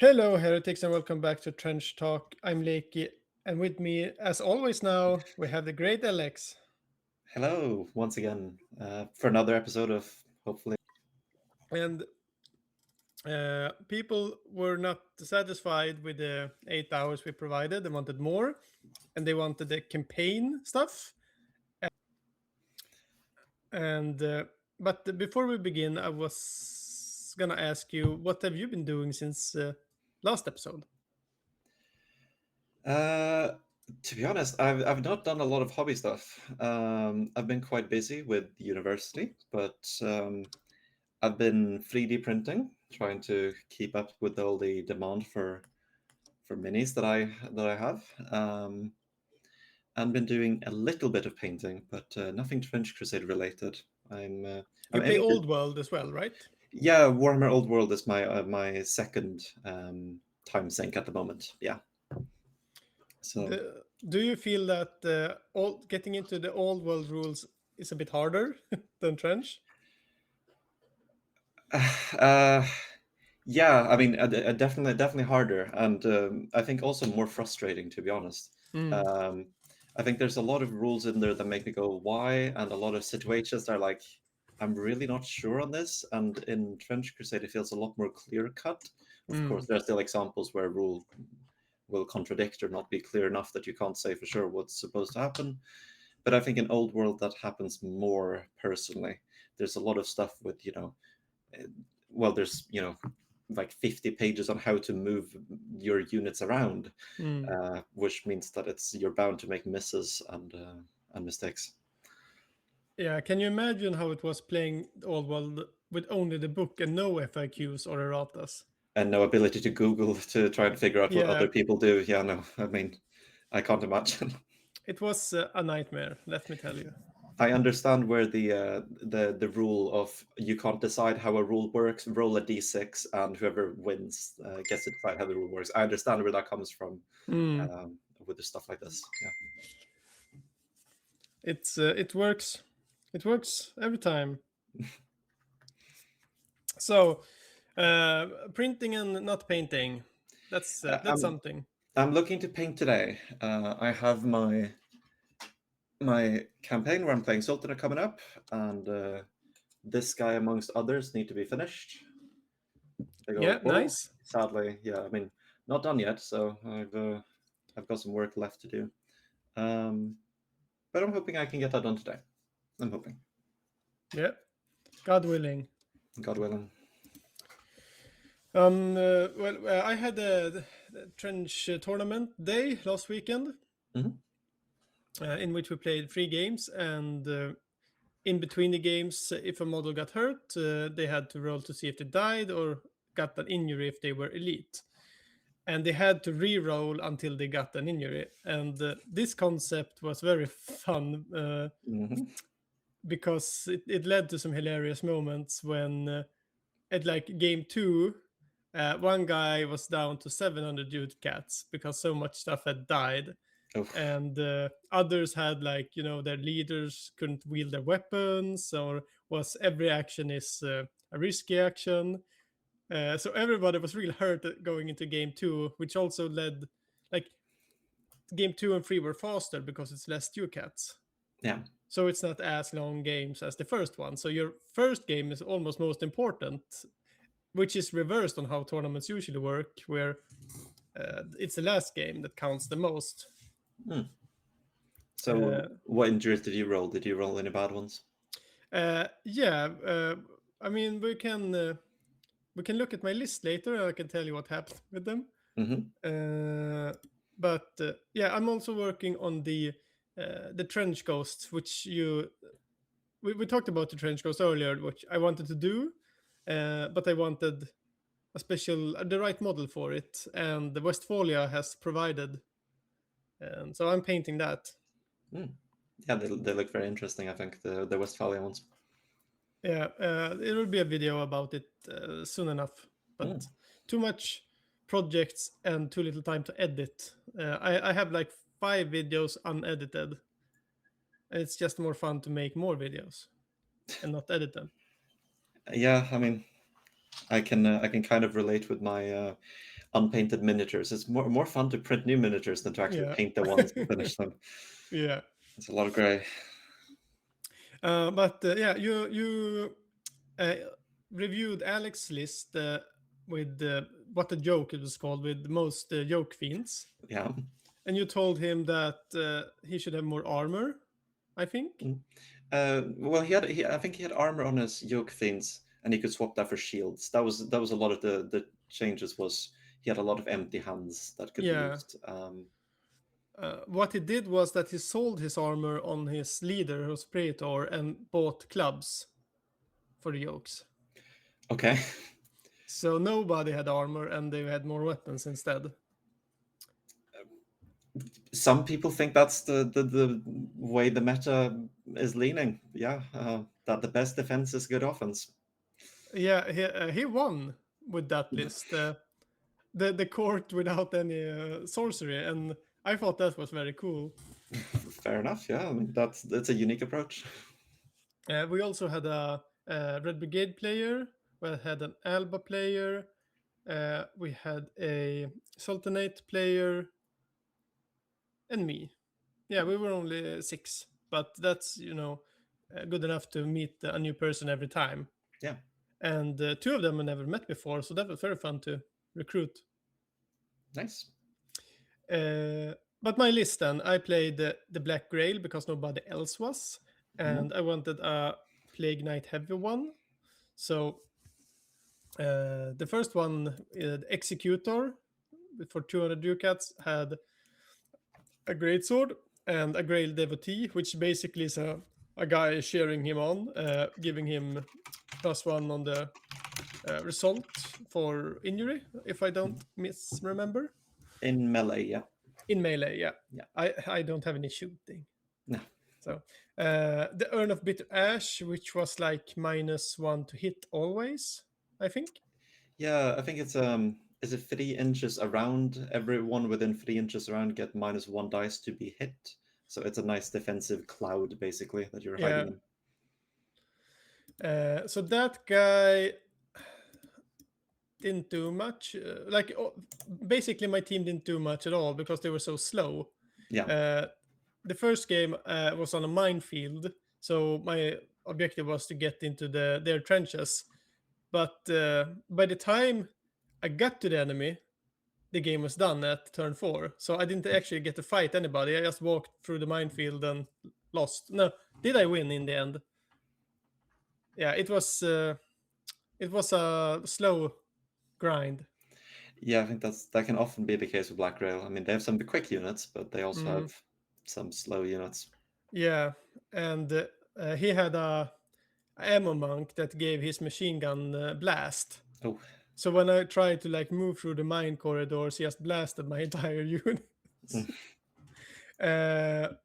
Hello, heretics, and welcome back to Trench Talk. I'm Leiki, and with me, as always, now we have the great Alex. Hello, once again, for another episode of hopefully. And people were not satisfied with the 8 hours we provided. They wanted more, and they wanted the campaign stuff. And but before we begin, I was gonna ask you, what have you been doing since last episode? Uh, to be honest, I've not done a lot of hobby stuff. I've been quite busy with university, but I've been 3D printing, trying to keep up with all the demand for minis that I have, and been doing a little bit of painting, but nothing French Crusade related. You I'm play aiming to. Old World as well, right? Yeah, Warhammer Old World is my second time sink at the moment. Yeah. So Do you feel that all getting into the old world rules is a bit harder than trench? uh, yeah, I mean, definitely harder, and I think also more frustrating, to be honest. Mm. Um, I think there's a lot of rules in there that make me go, "Why?" and a lot of situations that are like, "I'm really not sure on this." And in Trench Crusade, it feels a lot more clear cut. Of course, Mm. there are still examples where a rule will contradict or not be clear enough that you can't say for sure what's supposed to happen. But I think in Old World that happens more personally. There's a lot of stuff with uh, there's like 50 pages on how to move your units around, Mm. which means that you're bound to make misses and mistakes. Yeah, can you imagine how it was playing old world with only the book and no FAQs or erratas? And no ability to Google to try and figure out what Yeah, other people do. Yeah, no, I mean, I can't imagine. it was a nightmare, let me tell you. I understand where the rule of you can't decide how a rule works. Roll a d6, and whoever wins gets to decide how the rule works. I understand where that comes from Mm. with the stuff like this. Yeah. It works. It works every time. So, printing and not painting. That's I'm something. I'm looking to paint today. I have my campaign where I'm playing Sultan coming up, and this guy amongst others need to be finished. Big Yeah, old bull. nice. Sadly, yeah. I mean, not done yet, so I've got some work left to do. Um, but I'm hoping I can get that done today. I'm hoping, Yeah, God willing. God willing. I had the trench tournament day last weekend, Hmm. in which we played 3 games, and in between the games, if a model got hurt, they had to roll to see if they died or got an injury if they were elite, and they had to re-roll until they got an injury. And this concept was very fun Hmm. because it led to some hilarious moments when at like game two, one guy was down to 700 youth cats because so much stuff had died, Oof. and others had, like, their leaders couldn't wield their weapons, or was every action is a risky action. So everybody was really hurt going into game two, which also led, like, game two and three were faster because it's less youth cats. Yeah. So it's not as long games as the first one. So your first game is almost most important, which is reversed on how tournaments usually work, where it's the last game that counts the most. Hmm. So, Uh, what injuries did you roll? Did you roll any bad ones? yeah, I mean, we can look at my list later, and I can tell you what happened with them. Hmm. Uh, but yeah, I'm also working on the trench ghosts, which we talked about the trench ghost earlier, which I wanted to do, but I wanted a special the right model for it, and the Westphalia has provided, and so I'm painting that. Hmm. Yeah, they look very interesting. I think the Westphalia ones. Yeah, it will be a video about it soon enough, Hmm. but too much projects and too little time to edit. I have like 5 videos unedited, and it's just more fun to make more videos and not edit them. Yeah, I mean, I can kind of relate with my. unpainted miniatures. It's more fun to print new miniatures than to actually Yeah. paint the ones and finish them. Yeah. It's a lot of gray. But yeah, you uh, reviewed Alex's list with what the joke it was called, with most joke fiends, Yeah. and you told him that he should have more armor, I think. Mm. Well, I think he had armor on his yoke fiends, and he could swap that for shields. That was a lot of the changes. Was he had a lot of empty hands that could be Yeah. used. What he did was that he sold his armor on his leader, who's Praetor, and bought clubs for the yokes. Okay. So nobody had armor, and they had more weapons instead. Some people think that's the way the meta is leaning. Yeah, that the best defense is good offense. Yeah, he won with that list. The court without any sorcery, and I thought that was very cool. Fair enough. Yeah, I mean, that's a unique approach. We also had a Red Brigade player. We had an Alba player. We had a Sultanate player, and me. Yeah, we were only six, but that's good enough to meet a new person every time. Yeah, And two of them I never met before, so that was very fun to recruit. nice. But my list then, I played the Black Grail because nobody else was, Mhm. and I wanted a Plague Knight heavy one. So the first one, the Executor, for 200 ducats, had a greatsword and a Grail devotee, which basically is a guy cheering him on, giving him +1 on the result for injury, if I don't misremember. In melee, yeah, In melee, yeah. yeah. I don't have any shooting. No, So the Urn of Bitter Ash, which was like -1 to hit always, I think. yeah. I think it's is it 3 inches around? Everyone within 3 inches around get -1 dice to be hit. So it's a nice defensive cloud, basically, that you're Yeah. hiding in. So that guy didn't do much. Basically, my team didn't do much at all because they were so slow. Yeah. The first game was on a minefield, so my objective was to get into their trenches. But by the time I got to the enemy, the game was done at turn 4. So I didn't actually get to fight anybody. I just walked through the minefield and lost. No, did I win in the end? Yeah, it was a slow grind. Yeah, I think that can often be the case with Black Rail. I mean, they have some quick units, but they also Mm, have some slow units. yeah, and he had a ammo monk that gave his machine gun blast. Oh, So when I tried to like move through the mine corridors, he just blasted my entire unit. mm,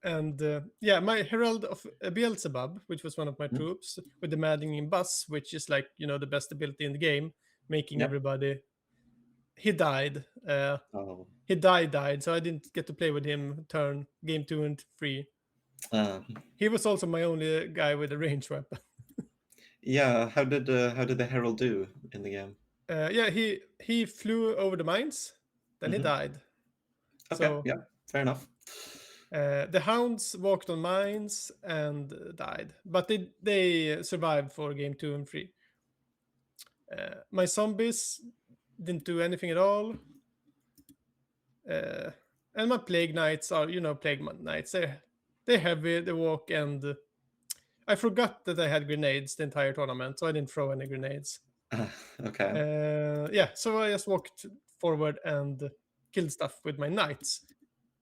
And yeah, my Herald of Beelzebub, which was one of my mm. troops, with the maddening bus, which is like the best ability in the game, making Yep. everybody. He died. Oh, He died. So I didn't get to play with him turn game 2 and 3. uh, He was also my only guy with a range weapon. yeah. How did the Herald do in the game? Yeah, he flew over the mines, then he Hmm. died. Okay, So yeah, fair enough. the hounds walked on mines and died, but they survived for game 2 and 3. My zombies didn't do anything at all. And my plague knights are, plague knights. They're heavy, they walk, and I forgot that I had grenades the entire tournament, so I didn't throw any grenades. Uh, okay. Yeah, so I just walked forward and killed stuff with my knights.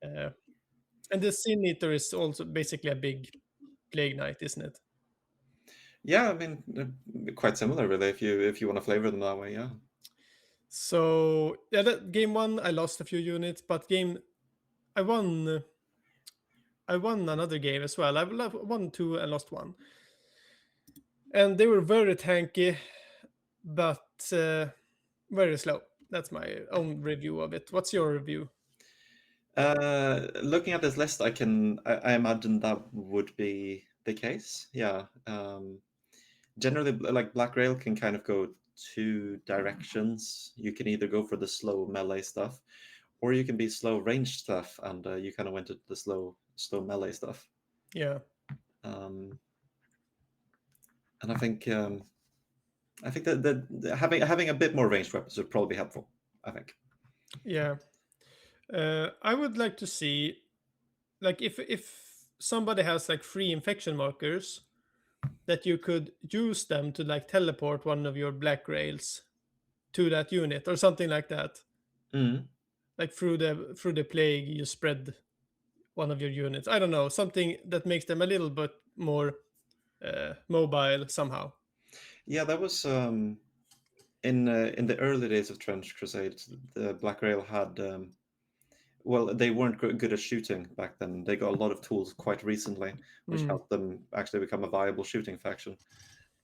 And the Sin Eater is also basically a big plague knight, isn't it? Yeah, I mean, quite similar, really. If you want to flavor them that way, yeah. So yeah, that game 1 I lost a few units, but game I won. I won another game as well. I won 2 and lost 1, and they were very tanky, but very slow. That's my own review of it. What's your review? Looking at this list, I imagine that would be the case. Yeah. Generally, like Black Rail can kind of go two directions. You can either go for the slow melee stuff, or you can be slow ranged stuff, and you kind of went to the slow melee stuff. Yeah. Um, and I think that having a bit more ranged weapons would probably be helpful. I think. Yeah. I would like to see, like, if somebody has like 3 infection markers, that you could use them to like teleport one of your black rails to that unit or something like that. Mm. Like through the plague, you spread one of your units. I don't know, something that makes them a little bit more mobile somehow. Yeah, that was in the early days of Trench Crusade. The Black Rail had well, they weren't good at shooting back then. They got a lot of tools quite recently, which Mm. helped them actually become a viable shooting faction.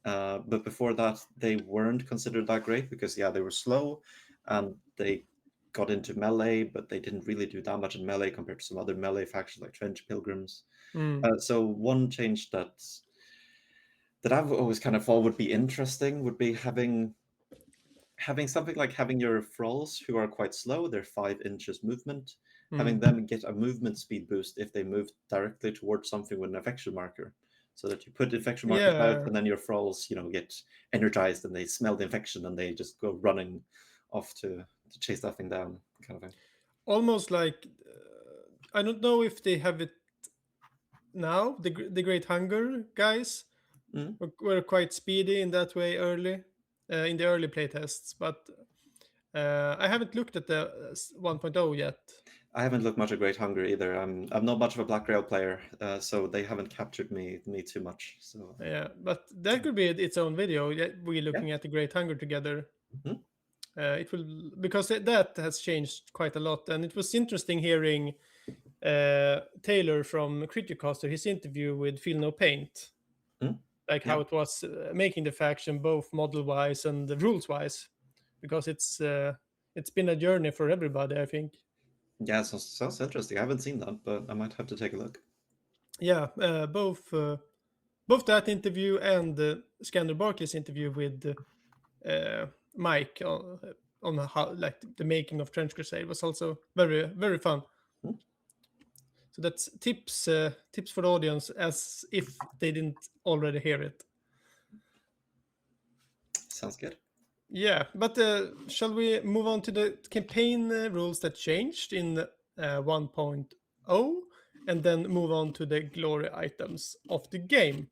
But before that, they weren't considered that great because, yeah, they were slow and they got into melee, but they didn't really do that much in melee compared to some other melee factions like Trench Pilgrims. Mm. So one change that I've always kind of thought would be interesting would be having something like having your thralls who are quite slow, they're 5 inches movement, having Mm. them get a movement speed boost if they move directly towards something with an infection marker. So that you put infection markers out, Yeah, and then your thralls, get energized and they smell the infection and they just go running off to chase that thing down, kind of thing. almost like I don't know if they have it now. The Great Hunger guys Mm. were quite speedy in that way early, in the early playtests, but I haven't looked at the 1.0 yet. I haven't looked much at Great Hunger either. I'm not much of a Black Rail player, so they haven't captured me too much. So Yeah, but that could be its own video. Yeah, we yeah. looking at the Great Hunger together. Mhm. It will, because that has changed quite a lot, and it was interesting hearing Taylor from Criticaster, his interview with Feel No Paint, Mhm. like Yeah. how it was making the faction both model wise and rules wise, because it's been a journey for everybody, I think. Yeah, sounds interesting. I haven't seen that, but I might have to take a look. Yeah, both that interview and Scander Barkley's interview with Mike on how like the making of Trench Crusade was also very fun. Hmm. So that's tips for the audience as if they didn't already hear it. Sounds good. Yeah, but shall we move on to the campaign rules that changed in 1.0 and then move on to the glory items of the game?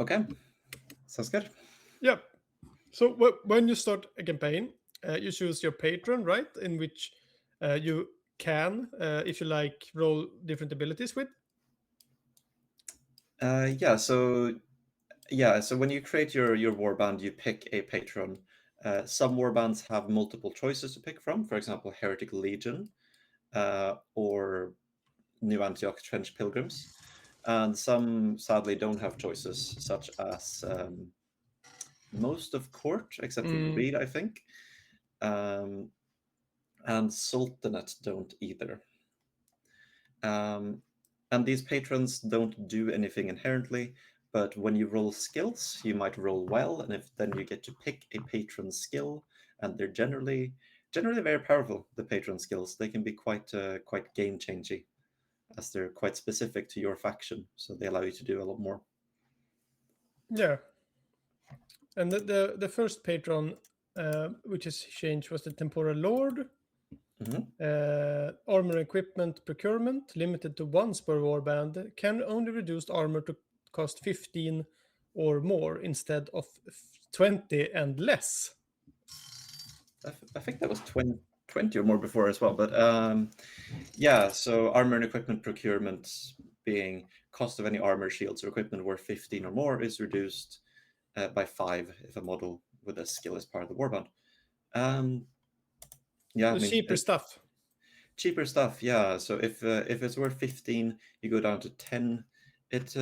Okay, sounds good. Yeah. So when you start a campaign, you choose your patron, right? In which you can, if you like, roll different abilities with. Yeah, so when you create your warband, you pick a patron. Some warbands have multiple choices to pick from. For example, Heretic Legion or New Antioch Trench Pilgrims, and some sadly don't have choices, such as most of Court, except for Mm, Reed, I think, um, and Sultanate don't either. Um, and these patrons don't do anything inherently, but when you roll skills, you might roll well, and if then you get to pick a patron skill, and they're generally very powerful. The patron skills, they can be quite game changing, as they're quite specific to your faction, so they allow you to do a lot more. yeah. And the first patron, which is changed, was the Temporal Lord. Hmm. Armor equipment procurement limited to once per warband can only reduce armor to cost 15 or more instead of 20 and less. I think that was 20 or more before as well, but yeah, so armor and equipment procurement being cost of any armor, shields, or equipment worth 15 or more is reduced by 5 if a model with a skill is part of the warband. Um, yeah, I The mean, cheaper stuff. cheaper stuff. Yeah, so if it's worth 15, you go down to 10. It's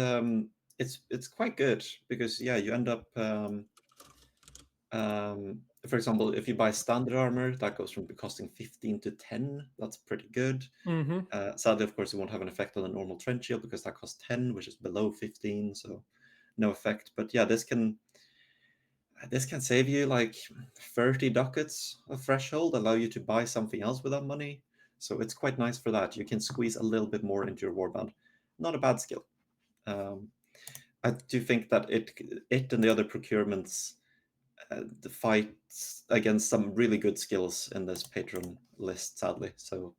quite good because yeah, you end up. For example, if you buy standard armor, that goes from costing 15 to 10. That's pretty good. Hmm. Sadly, of course, it won't have an effect on a normal trench shield because that costs 10, which is below 15, so no effect. But yeah, this can This can save you like 30 ducats of threshold, allow you to buy something else with that money. So it's quite nice for that. You can squeeze a little bit more into your warband. Not a bad skill. Um, I do think that it and the other procurements fight against some really good skills in this patron list, sadly. So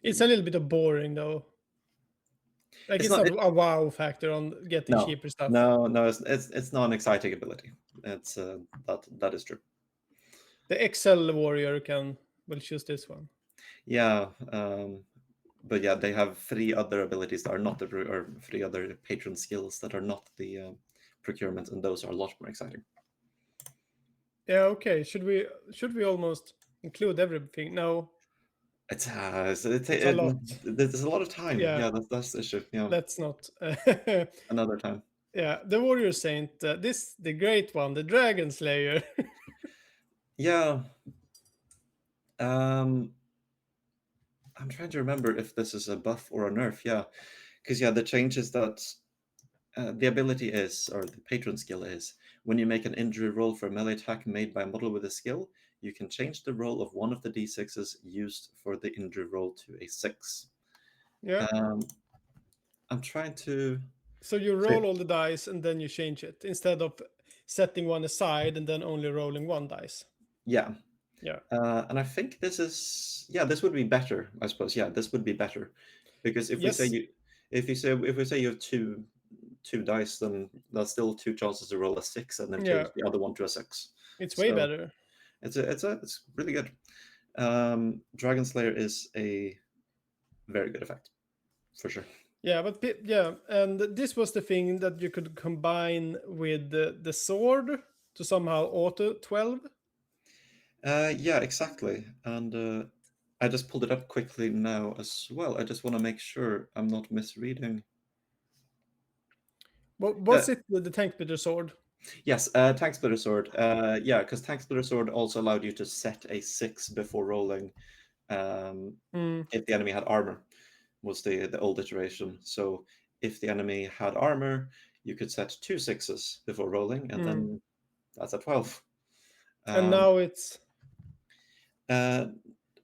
It's a little bit of boring though. Like it's it's not. not a wow factor on getting No, cheaper stuff. no. It's not an exciting ability. It's that is true. The Excel warrior will choose this one. Yeah, but yeah, they have three other abilities that are not or three other patron skills that are not the procurement, and those are a lot more exciting. Yeah, okay. Should we almost include everything? No, it's a lot. there's a lot of time. Yeah, Yeah, that's the issue. Yeah, let's not. another time. Yeah, the warrior saint. This the great one, the dragon slayer. Yeah, um, I'm trying to remember if this is a buff or a nerf. Yeah, because yeah, the change is that the ability is, or the patron skill is, when you make an injury roll for a melee attack made by a model with a skill, you can change the roll of one of the d6s used for the injury roll to a 6. Yeah. Um, I'm trying to. So you roll all the dice and then you change it instead of setting one aside and then only rolling one dice. Yeah. Yeah. And I think this would be better, I suppose. Yeah, this would be better. Because Yes. if we say you have two dice, then that's still two chances to roll a 6 and then Yeah. change the other one to a 6. It's way So better. it's really good. Dragon Slayer is a very good effect, for sure. Yeah, but yeah, and this was the thing that you could combine with the sword to somehow auto 12. Yeah, exactly. And I just pulled it up quickly now as well. I just want to make sure I'm not misreading. What Uh, was it with the tank splitter sword? yes, Tank Splitter Sword. Yeah, because Tank Splitter Sword also allowed you to set a 6 before rolling Hmm. if the enemy had armor, was the old iteration. So if the enemy had armor, you could set two sixes before rolling, and Hmm. then that's a 12. And Um, now it's uh,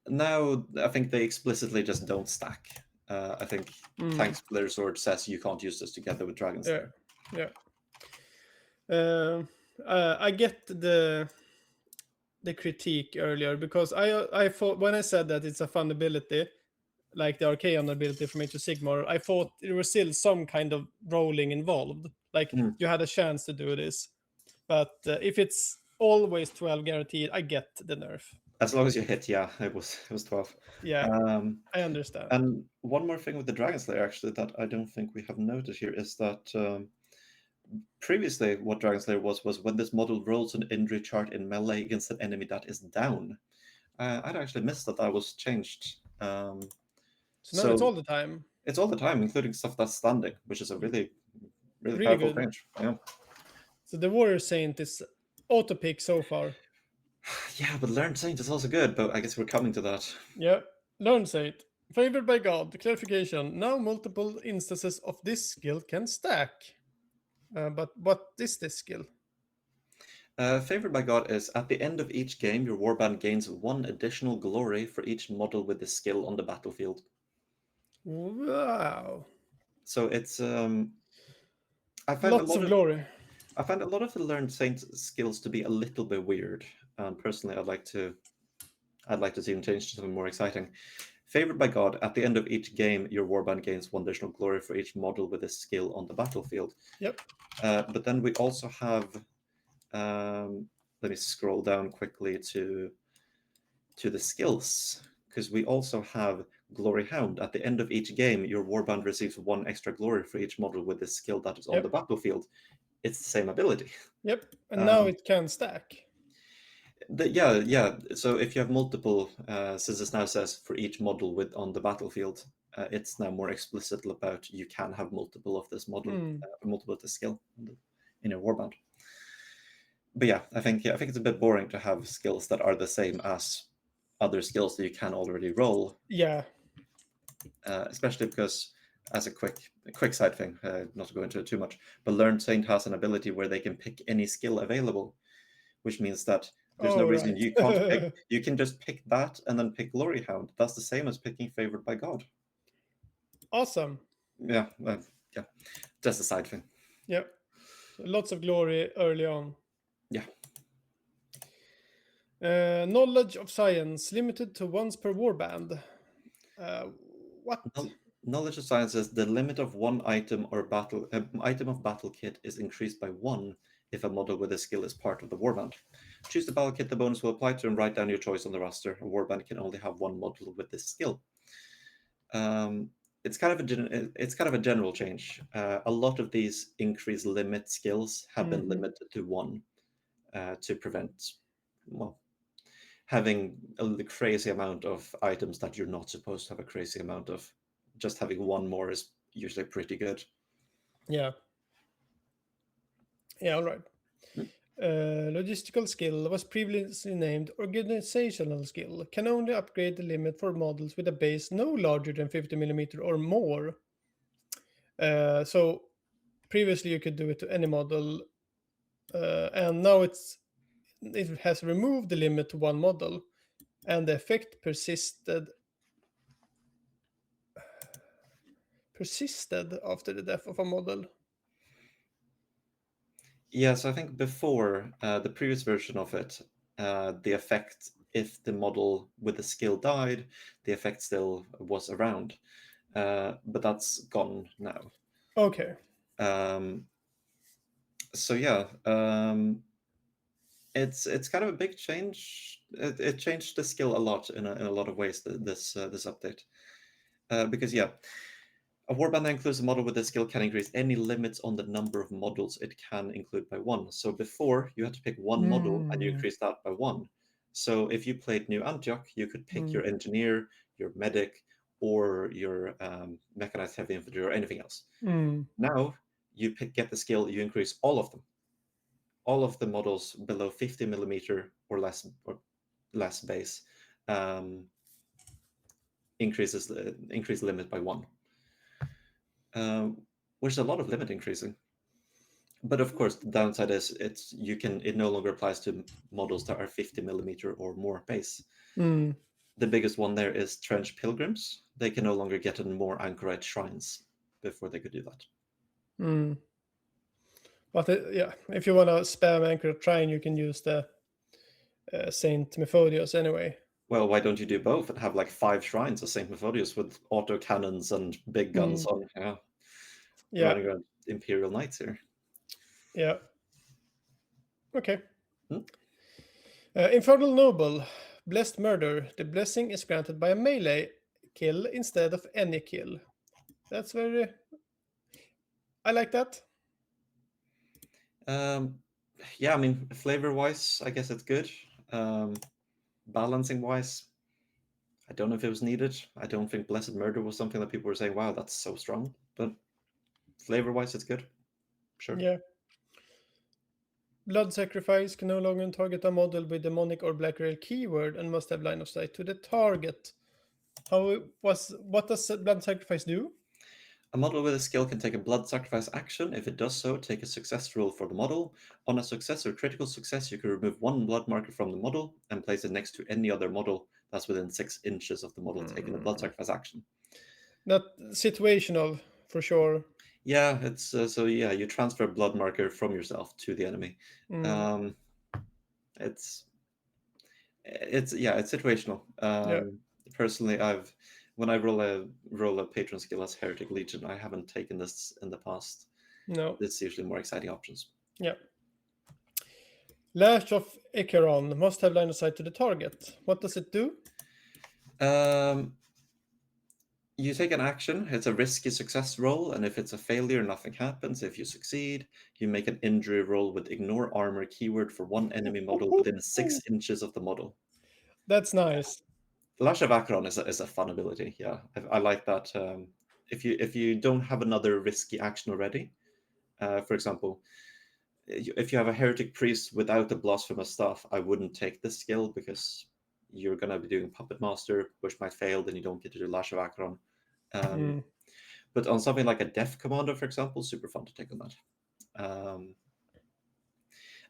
Now, I think they explicitly just don't stack. I think hmm. Tank Splitter Sword says you can't use this together with Dragon Yeah, Slayer. yeah. Uh, I get the critique earlier because I thought when I said that it's a fun ability, like the Archaean ability from Age of Sigmar, I thought there was still some kind of rolling involved. Like Mm. you had a chance to do this, but if it's always 12 guaranteed, I get the nerf. As long as you hit, yeah, it was 12. Yeah, Um, I understand. and one more thing with the Dragon Slayer, actually, that I don't think we have noted here is that previously what Dragon Slayer was when this model rolls an injury chart in melee against an enemy that is down. I'd actually missed that that was changed. So now it's So all the time. it's all the time, including stuff that's standing, which is a really, really Really powerful good. change. Yeah. So the Warrior Saint is auto pick so far. Yeah, but Learned Saint is also good, but I guess we're coming to that. Yeah. Learn Saint. Favored by God. Clarification. Now multiple instances of this skill can stack. But what is this skill? Favored by God is at the end of each game, your warband gains one additional glory for each model with this skill on the battlefield. Wow. So it's I find a Lots lot of of glory. I find a lot of the Learned Saint skills to be a little bit weird. Personally, I'd like to see them change to something more exciting. Favored by God, at the end of each game, your warband gains one additional glory for each model with this skill on the battlefield. Yep. But then we also have let me scroll down quickly to the skills, because we also have Glory Hound. At the end of each game, your warband receives one extra glory for each model with this skill that is on the Yep. battlefield. It's the same ability. Yep. And now Um, it can stack. yeah. So if you have multiple, since it now says for each model with on the battlefield, it's now more explicit about you can have multiple of this model, Hmm. multiple of this skill in your warband. But yeah, I think it's a bit boring to have skills that are the same as other skills that you can already roll, Yeah. especially because as a quick side thing, not to go into it too much, but Learned Saint has an ability where they can pick any skill available, which means that there's no Oh, reason you can't pick. right. You can just pick that and then pick Glory Hound. That's the same as picking Favored by God. Awesome. Yeah, yeah, just a side thing. Yep. Lots of glory early on. Yeah. Knowledge of science limited to once per warband. What? Knowledge of science says the limit of one item or item of battle kit is increased by 1 if a model with a skill is part of the warband. Choose the battle kit the bonus will apply to and write down your choice on the roster. A warband can only have one model with this skill. It's kind of a general change. A lot of these increased limit skills have been limited to 1 to prevent, well, having a crazy amount of items that you're not supposed to have a crazy amount of. Just having 1 more is usually pretty good. Yeah. Yeah, all right. Mm. Logistical skill was previously named organizational skill. Can only upgrade the limit for models with a base no larger than 50 mm or more. So previously you could do it to any model, and now it has removed the limit to one model, and the effect persisted after the death of a model. Yes, I think before the previous version of it, the effect, if the model with the skill died, the effect still was around. But that's gone now. Okay. So yeah, it's kind of a big change. It changed the skill a lot in a lot of ways. This update, because yeah, a warband that includes a model with this skill can increase any limits on the number of models it can include by 1. So before you had to pick one model and you increase that by 1. So if you played New Antioch, you could pick your engineer, your medic, or your mechanized heavy infantry or anything else. Now you get the skill, you increase all of them. All of the models below 50 mm or less base increase the limit by 1. Which is a lot of limit increasing. But of course, the downside is it no longer applies to models that are 50 mm or more base. The biggest one there is Trench Pilgrims. They can no longer get in more anchorite shrines. Before they could do that. But yeah, if you want to spam anchor shrine, you can use the Saint Methodius anyway. Well, why don't you do both and have like 5 shrines of Saint Methodius with auto cannons and big guns on? Yeah, Yeah. running around Imperial Knights here. Yeah. Okay. Infernal Noble. Blessed Murder. The blessing is granted by a melee kill instead of any kill. That's very... I like that. Yeah, I mean, flavor-wise, I guess it's good. Balancing-wise, I don't know if it was needed. I don't think Blessed Murder was something that people were saying, wow, that's so strong. But flavor-wise, it's good. Sure. Yeah. Blood Sacrifice can no longer target a model with demonic or black rail keyword and must have line of sight to the target. What does Blood Sacrifice do? A model with a skill can take a blood sacrifice action. If it does so, take a success roll for the model. On a success or critical success, you can remove 1 blood marker from the model and place it next to any other model that's within 6 inches of the model taking a blood sacrifice action. That situational, for sure. Yeah, it's so yeah, you transfer a blood marker from yourself to the enemy. It's it's situational. Yeah. Personally, when I roll a patron skill as Heretic Legion, I haven't taken this in the past. No. It's usually more exciting options. Yeah. Lash of Acheron must have line of sight to the target. What does it do? You take an action. It's a risky success roll, and if it's a failure, nothing happens. If you succeed, you make an injury roll with ignore armor keyword for 1 enemy model within 6 inches of the model. That's nice. Lash of Acheron is a fun ability. Yeah, I like that. If you don't have another risky action already, for example, if you have a heretic priest without a blasphemous staff, I wouldn't take this skill because you're gonna be doing puppet master, which might fail. Then you don't get to do Lash of Acheron. But on something like a Def Commander, for example, super fun to take on that.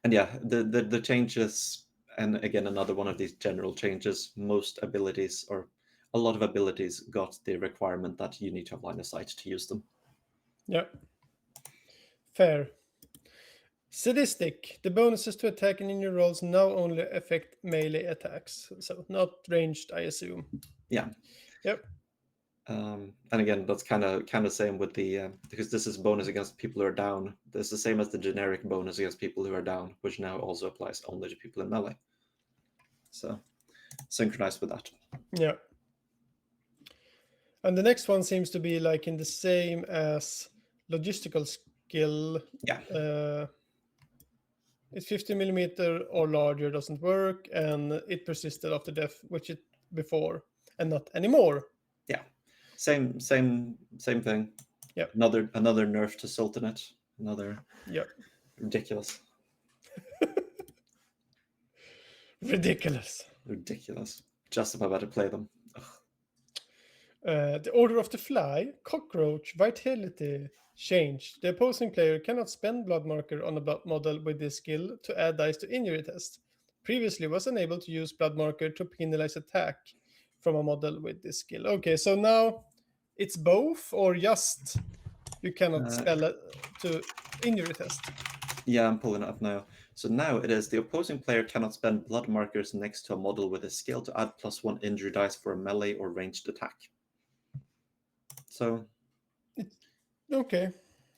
And yeah, the changes, and again, another one of these general changes, most abilities, or a lot of abilities, got the requirement that you need to have line of sight to use them. Yeah. Fair. Sadistic. The bonuses to attack and injury rolls now only affect melee attacks, so not ranged, I assume. Yeah. Yep. And again, that's kind of same with the because this is bonus against people who are down. This is the same as the generic bonus against people who are down, which now also applies only to people in melee. So synchronized with that. Yeah. And the next one seems to be like in the same as logistical skill. Yeah. It's 50 millimeter or larger doesn't work, and it persisted after death, which it before, and not anymore. Yeah. Same thing. Yeah. Another nerf to Sultanate. Another Yeah. ridiculous. Ridiculous. Ridiculous. Just about to play them. The Order of the Fly, Cockroach, Vitality changed. The opposing player cannot spend Blood Marker on a blood model with this skill to add dice to injury test. Previously was unable to use Blood Marker to penalize attack from a model with this skill. Okay, so now it's both or just you cannot spell it to injury test. Yeah, I'm pulling it up now. So now it is the opposing player cannot spend blood markers next to a model with a skill to add +1 injury dice for a melee or ranged attack. So Okay.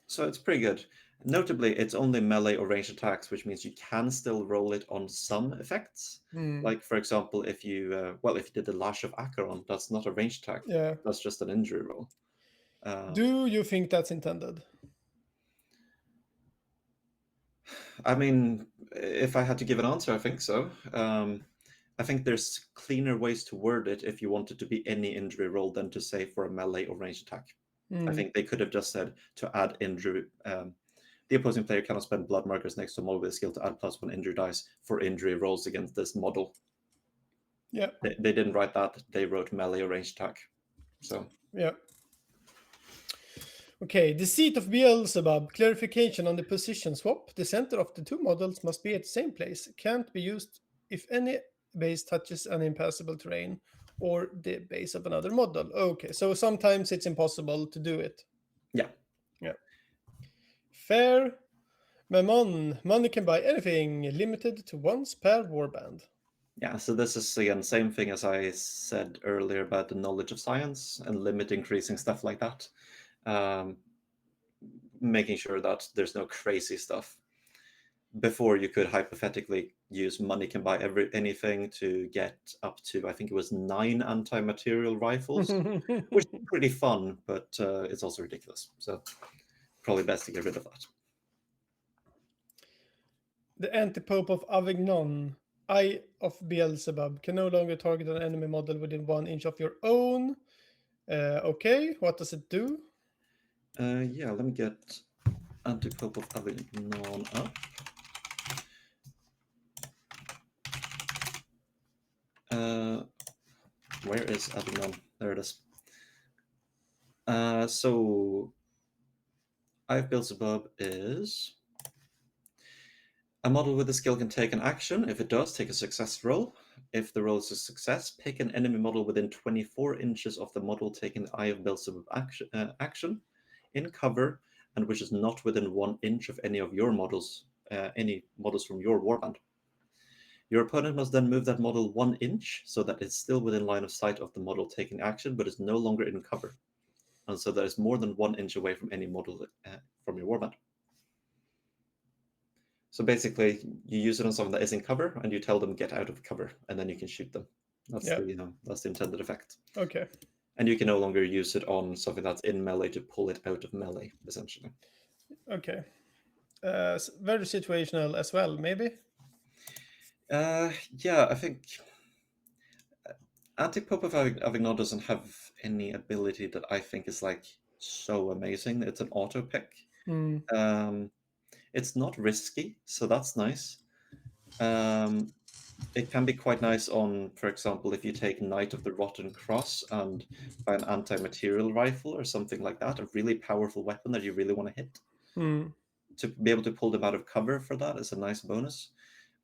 So it's pretty good. Notably, it's only melee or ranged attacks, which means you can still roll it on some effects. Like, for example, if you if you did the Lash of Acheron, that's not a ranged attack. Yeah. That's just an injury roll. Do you think that's intended? I mean, if I had to give an answer, I think so. I think there's cleaner ways to word it if you want it to be any injury roll than to say for a melee or ranged attack. I think they could have just said to add injury. The opposing player cannot spend blood markers next to a model with a skill to add +1 injury dice for injury rolls against this model. Yeah. They didn't write that. They wrote melee or ranged attack. So Yeah. Okay, the seat of Beelzebub. Clarification on the position swap. The center of the two models must be at the same place. Can't be used if any base touches an impassable terrain or the base of another model. Okay, so sometimes it's impossible to do it. yeah. Yeah. Fair. Mammon. Money can buy anything. Limited to once per warband. Yeah, so this is again same thing as I said earlier about the knowledge of science and limit increasing stuff like that. Making sure that there's no crazy stuff. Before you could hypothetically use money can buy anything to get up to, I think it was 9 anti-material rifles, which is pretty fun, but it's also ridiculous. So probably best to get rid of that. The anti-pope of Avignon, Eye of Beelzebub, can no longer target an enemy model within 1 inch of your own. Okay, what does it do? Yeah, let me get anti-pope of Avignon up. Where is Avignon? There it is. So Eye of Beelzebub is a model with a skill can take an action. If it does, take a success roll. If the roll is a success, pick an enemy model within 24 inches of the model taking the Eye of Beelzebub action in cover, and which is not within 1 inch of any of your models, any models from your warband. Your opponent must then move that model 1 inch so that it's still within line of sight of the model taking action, but is no longer in cover. And so that is more than 1 inch away from any model from your warband. So basically, you use it on someone that is in cover, and you tell them get out of cover, and then you can shoot them. That's the intended effect. Okay. And you can no longer use it on something that's in melee to pull it out of melee, essentially. Okay. Very situational as well, maybe. Yeah, I think Anti-Pope of Avignon doesn't have any ability that I think is like so amazing. It's an auto pick. It's not risky, so that's nice. It can be quite nice on, for example, if you take Knight of the Rotten Cross and buy an anti-material rifle or something like that, a really powerful weapon that you really want to hit. Mm. To be able to pull them out of cover for that is a nice bonus.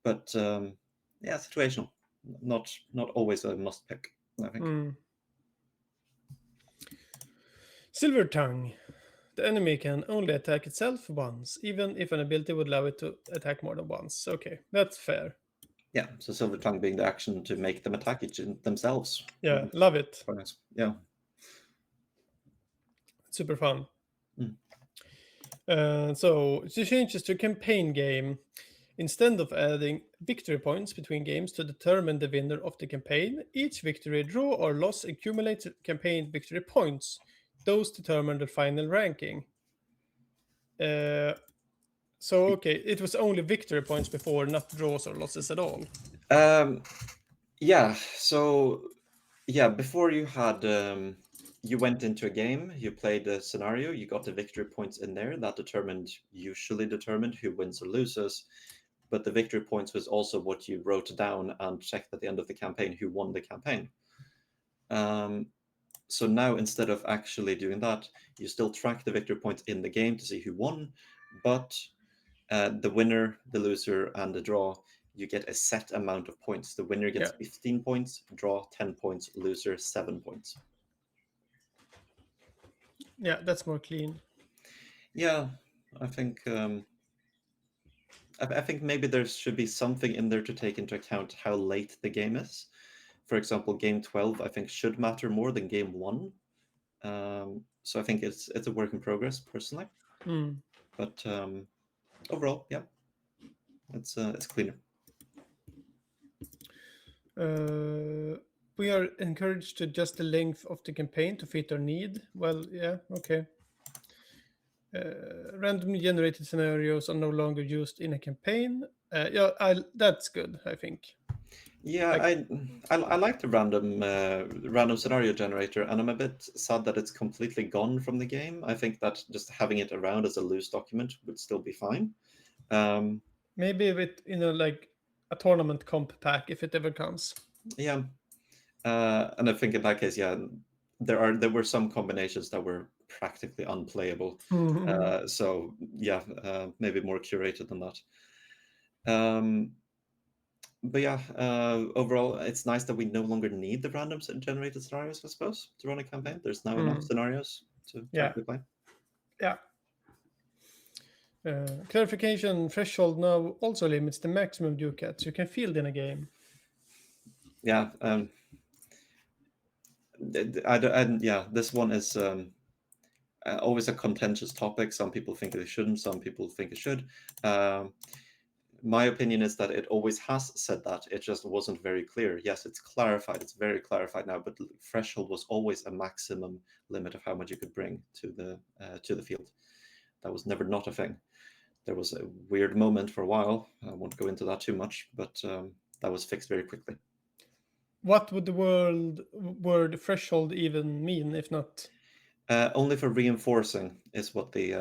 But yeah, situational. Not always a must pick, I think. Mm. Silver Tongue. The enemy can only attack itself once, even if an ability would allow it to attack more than once. Okay, that's fair. Yeah, so Silver Tongue being the action to make them attack themselves. Yeah, love it. Quite nice. Yeah. Super fun. Mm. So the changes to campaign game. Instead of adding victory points between games to determine the winner of the campaign, each victory, draw, or loss accumulates campaign victory points. Those determine the final ranking. So okay, it was only victory points before, not draws or losses at all. Um, yeah. So yeah, before you had you went into a game, you played a scenario, you got the victory points in there that usually determined who wins or loses. But the victory points was also what you wrote down and checked at the end of the campaign who won the campaign. Um, so now instead of actually doing that, you still track the victory points in the game to see who won, but the winner, the loser, and the draw, you get a set amount of points. The winner gets Yeah, 15 points, draw 10 points, loser 7 points. yeah, that's more clean. Yeah, I think I think maybe there should be something in there to take into account how late the game is. For example, game 12 I think should matter more than game 1. So I think it's a work in progress personally, Mm. but overall, yeah, it's cleaner. We are encouraged to adjust the length of the campaign to fit our need. Well, yeah, okay. Randomly generated scenarios are no longer used in a campaign. Yeah, that's good, I think. Yeah, Like, I like the random scenario generator, and I'm a bit sad that it's completely gone from the game. I think that just having it around as a loose document would still be fine. Um, maybe with, like a tournament comp pack if it ever comes. yeah, and I think in that case, yeah, there were some combinations that were practically unplayable. So yeah, maybe more curated than that. Um, but yeah, overall, it's nice that we no longer need the random generated scenarios, I suppose, to run a campaign. There's now enough scenarios to Yeah, actually play. yeah. Clarification threshold now also limits the maximum ducats you can field in a game. Yeah, yeah, this one is always a contentious topic. Some people think it shouldn't, some people think it should. My opinion is that it always has said that. It just wasn't very clear. Yes, it's clarified. It's very clarified now. But threshold was always a maximum limit of how much you could bring to the field. That was never not a thing. There was a weird moment for a while. I won't go into that too much, but that was fixed very quickly. What would the word threshold even mean if not? Only for reinforcing is what the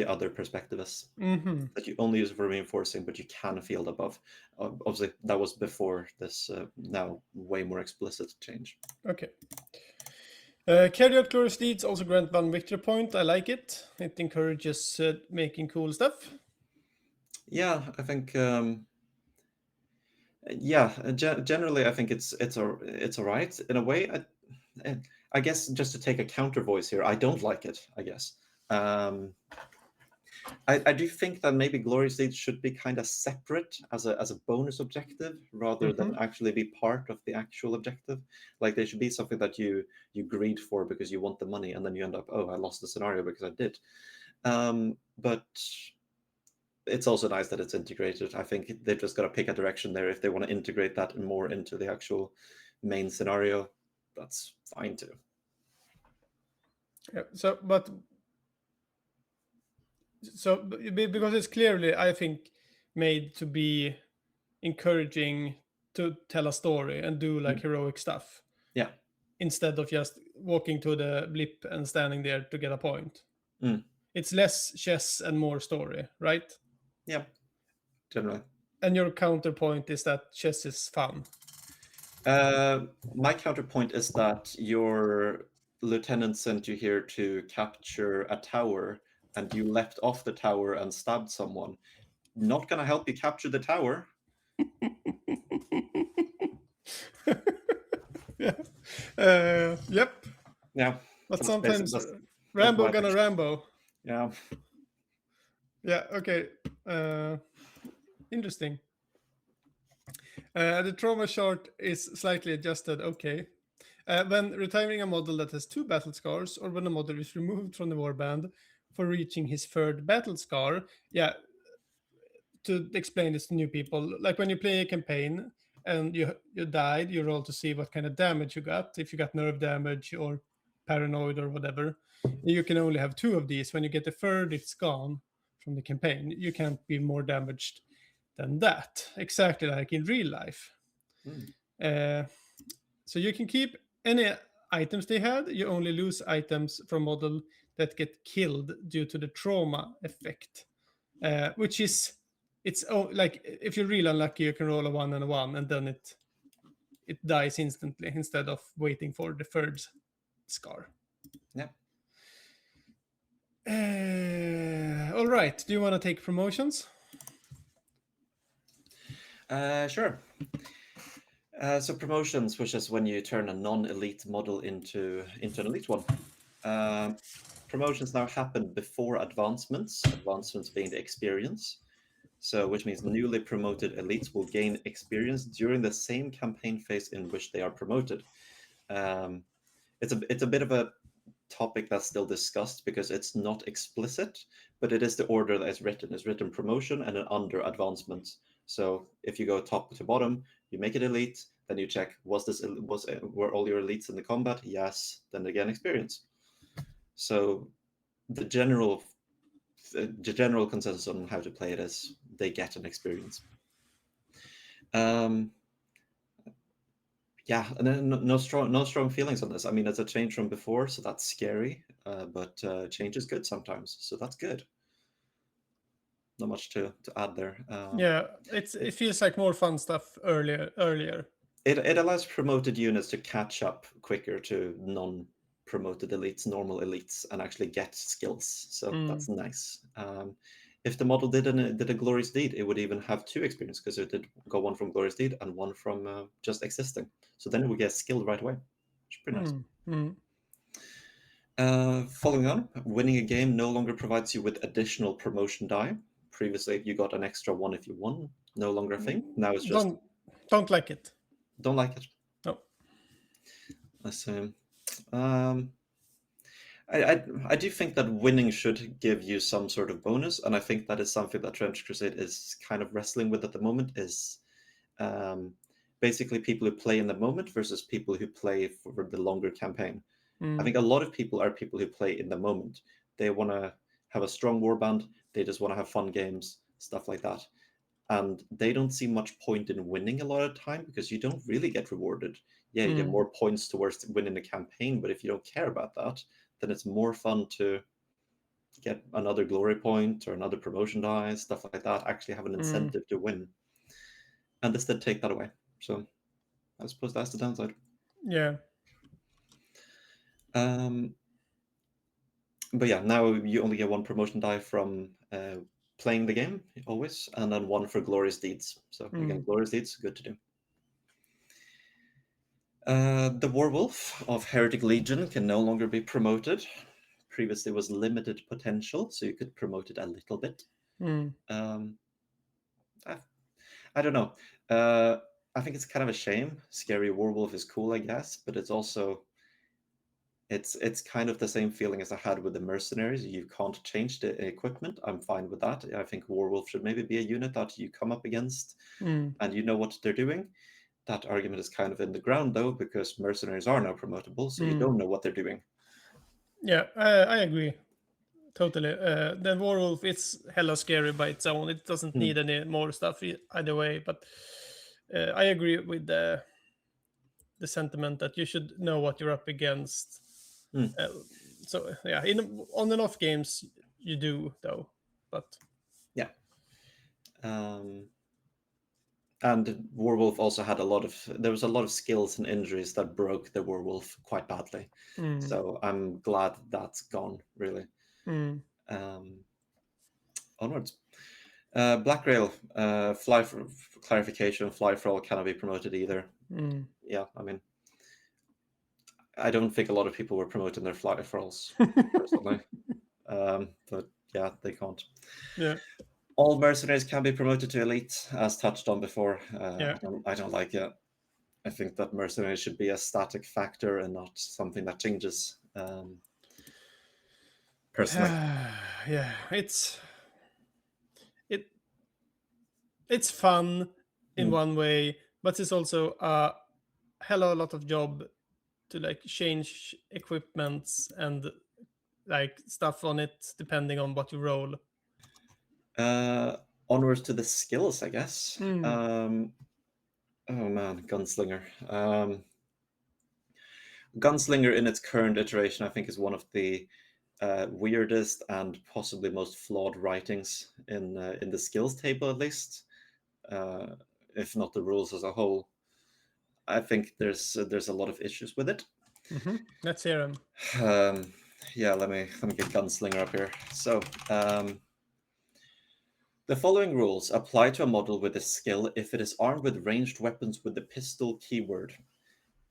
other perspective is. Mm-hmm. That you only use it for reinforcing, but you can field above. Obviously, that was before this now way more explicit change. Okay. Carry out glorious deeds also grant 1 victory point. I like it. It encourages making cool stuff. Yeah, I think. Yeah, generally, I think it's all right in a way. I guess just to take a counter voice here, I don't like it. I guess. I do think that maybe glory states should be kind of separate as a bonus objective rather than Mm-hmm. actually be part of the actual objective. Like they should be something that you greed for because you want the money, and then you end up, oh, I lost the scenario because I did. But it's also nice that it's integrated. I think they've just got to pick a direction there. If they want to integrate that more into the actual main scenario, that's fine too. Yeah. Because it's clearly, I think, made to be encouraging to tell a story and do like Mm. heroic stuff Yeah. instead of just walking to the blip and standing there to get a point. Mm. It's less chess and more story, right? Yeah. Generally. And your counterpoint is that chess is fun. My counterpoint is that your lieutenant sent you here to capture a tower, and you leapt off the tower and stabbed someone. Not gonna help you capture the tower. Yeah. Yep. Yeah, But sometimes that's Rambo what I gonna think. Rambo. Yeah. Yeah. Okay. Interesting. The trauma chart is slightly adjusted. Okay. When retiring a model that has 2 battle scars, or when a model is removed from the warband for reaching his 3rd battle scar. Yeah, to explain this to new people, like when you play a campaign and you died, you roll to see what kind of damage you got. If you got nerve damage or paranoid or whatever, you can only have 2 of these. When you get the 3rd, it's gone from the campaign. You can't be more damaged than that, exactly like in real life. Mm. uh, so you can keep any items they had. You only lose items from model that get killed due to the trauma effect, which is like if you're real unlucky, you can roll a 1 and a 1, and then it dies instantly instead of waiting for the 3rd scar. Yeah. All right. Do you want to take promotions? Sure. So promotions, which is when you turn a non-elite model into an elite one. Promotions now happen before advancements. Advancements being the experience. So, which means newly promoted elites will gain experience during the same campaign phase in which they are promoted. Um, it's a bit of a topic that's still discussed because it's not explicit, but it is the order that is written. It's written promotion and then under advancement. So if you go top to bottom, you make it elite, then you check were all your elites in the combat? Yes, then they gain experience. So the general consensus on how to play it is they get an experience. Yeah, and then no strong feelings on this. I mean, it's a change from before, so that's scary. But change is good sometimes, so that's good. Not much to add there. Yeah, it feels like more fun stuff earlier. It allows promoted units to catch up quicker to non-promoted elites, normal elites, and actually get skills. So that's nice. If the model did a glorious deed, it would even have 2 experience because it did go 1 from glorious deed and 1 from just existing. So then it would get skilled right away, which is pretty nice. Following on, winning a game no longer provides you with additional promotion die. Previously, you got an extra 1 if you won. No longer a thing. Now it's just Don't like it. don't like it. No. Let's see. I do think that winning should give you some sort of bonus, and I think that is something that Trench Crusade is kind of wrestling with at the moment. Is basically people who play in the moment versus people who play for the longer campaign. I think a lot of people are people who play in the moment. They want to have a strong warband. They just want to have fun games, stuff like that. And they don't see much point in winning a lot of time because you don't really get rewarded. Yeah, you get more points towards winning the campaign, but if you don't care about that, then it's more fun to get another glory point or another promotion die, stuff like that, actually have an incentive to win. And this did take that away. So I suppose that's the downside. Yeah. But yeah, now you only get 1 promotion die from playing the game always, and then 1 for glorious deeds. So again, glorious deeds, good to do. The Werewolf of Heretic Legion can no longer be promoted. Previously was limited potential, so you could promote it a little bit. I don't know. I think it's kind of a shame. Scary Werewolf is cool, I guess, but it's also it's kind of the same feeling as I had with the Mercenaries. You can't change the equipment. I'm fine with that. I think Werewolf should maybe be a unit that you come up against and you know what they're doing. That argument is kind of in the ground though, because Mercenaries are now promotable, so you don't know what they're doing. Yeah, I agree. Totally. The Werewolf is hella scary by its own. It doesn't need any more stuff either way. But I agree with the sentiment that you should know what you're up against. So yeah, on and off games you do though. But yeah. And Werewolf also had there was a lot of skills and injuries that broke the Werewolf quite badly. Mm. So I'm glad that's gone, really. Mm. Um, Onwards. Black Rail, clarification, fly for all cannot be promoted either. Mm. Yeah, I mean, I don't think a lot of people were promoting their fly for alls, personally. But yeah, they can't. Yeah. All mercenaries can be promoted to elite, as touched on before. Yeah. I don't like it. I think that mercenaries should be a static factor and not something that changes. Personally, Yeah. It it's fun in mm. one way, but it's also a hell of a lot of job to like change equipments and like stuff on it depending on what you roll. uh, Onwards to the skills, I guess. Mm. Oh man, gunslinger. Gunslinger in its current iteration, I think, is one of the weirdest and possibly most flawed writings in the skills table, at least, uh, if not the rules as a whole. I think there's a lot of issues with it. Mm-hmm. Let's hear them. Um, yeah, let me get gunslinger up here. So the following rules apply to a model with a skill if it is armed with ranged weapons with the pistol keyword.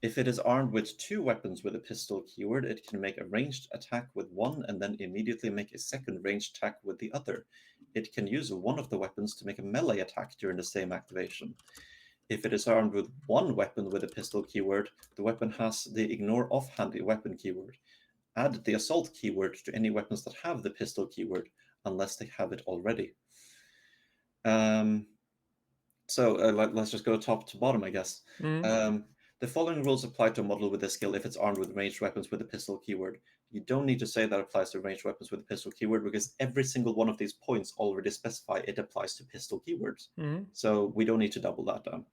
If it is armed with 2 weapons with a pistol keyword, it can make a ranged attack with one and then immediately make a second ranged attack with the other. It can use one of the weapons to make a melee attack during the same activation. If it is armed with 1 weapon with a pistol keyword, the weapon has the ignore offhand weapon keyword. Add the assault keyword to any weapons that have the pistol keyword, unless they have it already. Um, let's just go top to bottom, I guess. Mm. The following rules apply to a model with this skill if it's armed with ranged weapons with the pistol keyword. You don't need to say that applies to ranged weapons with the pistol keyword because every single one of these points already specify it applies to pistol keywords. Mm. So we don't need to double that down.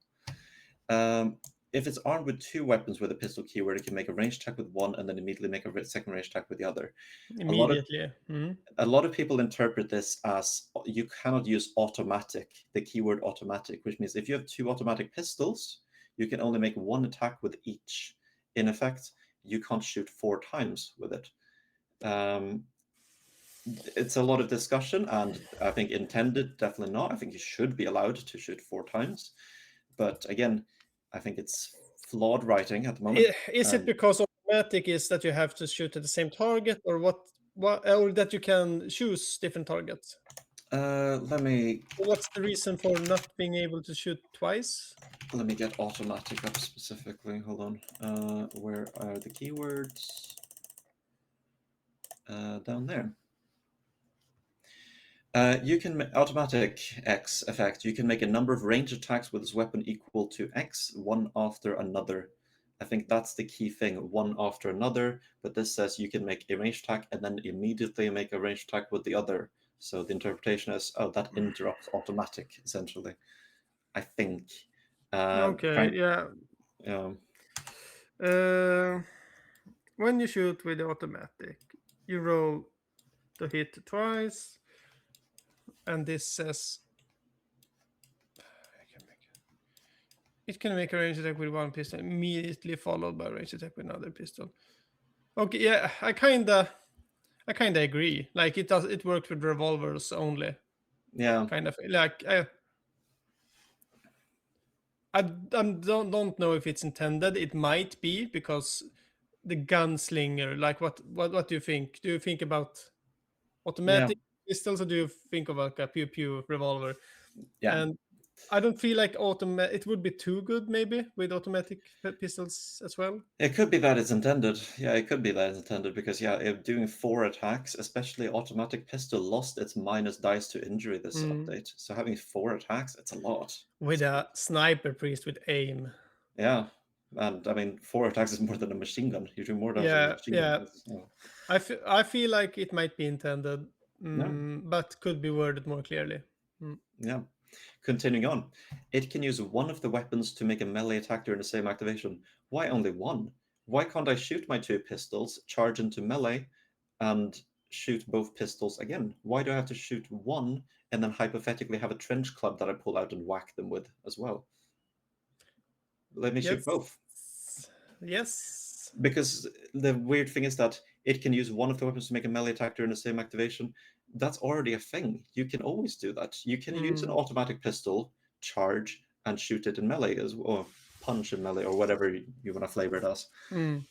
Um, if it's armed with 2 weapons with a pistol keyword, it can make a ranged attack with one and then immediately make a second ranged attack with the other. A lot of Immediately. Mm. a lot of people interpret this as you cannot use automatic, the keyword automatic, which means if you have 2 automatic pistols, you can only make 1 attack with each. In effect, you can't shoot 4 times with it. Um, it's a lot of discussion, and I think intended, definitely not. I think you should be allowed to shoot 4 times. But again, I think it's flawed writing at the moment. Is it because automatic is that you have to shoot at the same target, or what? What, or that you can choose different targets? Let me What's the reason for not being able to shoot twice? let me get automatic up specifically. Hold on. Where are the keywords? Down there. You can automatic X effect. You can make a number of range attacks with this weapon equal to X, one after another. I think that's the key thing, one after another. But this says you can make a range attack and then immediately make a range attack with the other. So the interpretation is, oh, that interrupts automatic, essentially. I think. Okay, yeah. Um, Uh, when you shoot with the automatic, you roll to hit twice, and this says it can make a range attack with one pistol immediately followed by a range attack with another pistol. Okay, yeah, I kinda agree. Like it works with revolvers only. yeah, Kind of like I don't know if it's intended. It might be because the gunslinger. Like what do you think? Do you think about yeah, automatic pistols, or do you think of like a pew pew revolver? yeah. And I don't feel like automatic. It would be too good maybe with automatic pistols as well. It could be that it's intended. Yeah, it could be that it's intended because yeah, if doing 4 attacks, especially automatic pistol, lost its minus dice to injury this Mm. update. So having 4 attacks, it's a lot. With a sniper priest with aim. Yeah, and I mean 4 attacks is more than a machine gun. You do more damage with a Yeah, machine gun. yeah. I feel like it might be intended, Yeah, but could be worded more clearly. Mm. yeah. Continuing on, it can use one of the weapons to make a melee attack during the same activation. Why only one? Why can't I shoot my 2 pistols, charge into melee, and shoot both pistols again? Why do I have to shoot one and then hypothetically have a trench club that I pull out and whack them with as well. Let me shoot Yes. both. Yes. Because the weird thing is that it can use one of the weapons to make a melee attack during the same activation. That's already a thing. You can always do that. You can use an automatic pistol, charge, and shoot it in melee or punch in melee or whatever you want to flavor it as. Mm.